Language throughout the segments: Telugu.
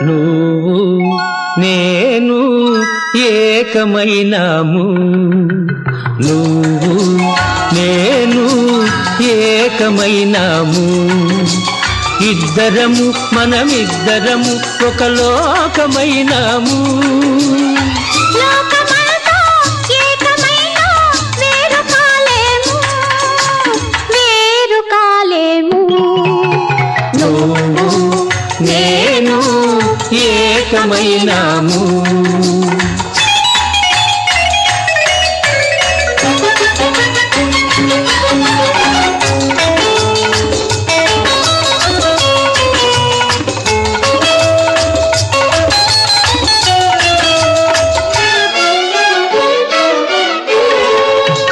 నువ్వు నేను ఏకమైనాము, నువ్వు నేను ఏకమైనాము, ఇద్దరము మనమిద్దరము ఒక లోకమైనాము. నువ్వు నేను ఏకమైనాము.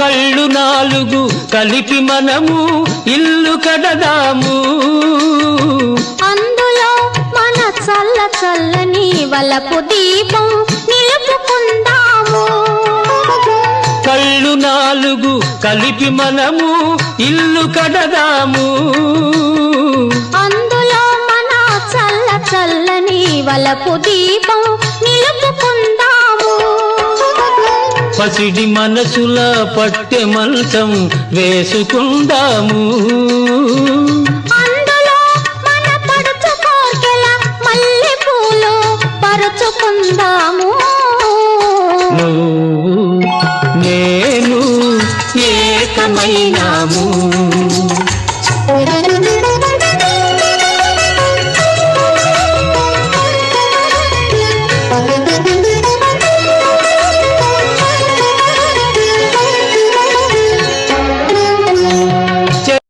కళ్ళు నాలుగు కలిపి మనము ఇల్లు కడదాము, అందులో మన చల్ల చల్లని వలపు దీపం నిలుపుకుందాము. కళ్ళు నాలుగు కలిపి మనము ఇల్లు కడదాము, అందులో మన చల్ల చల్లని వలపు దీపం నిలుపుకుందాము. పసిడి మనసుల పట్టె మంచం వేసుకుందాము.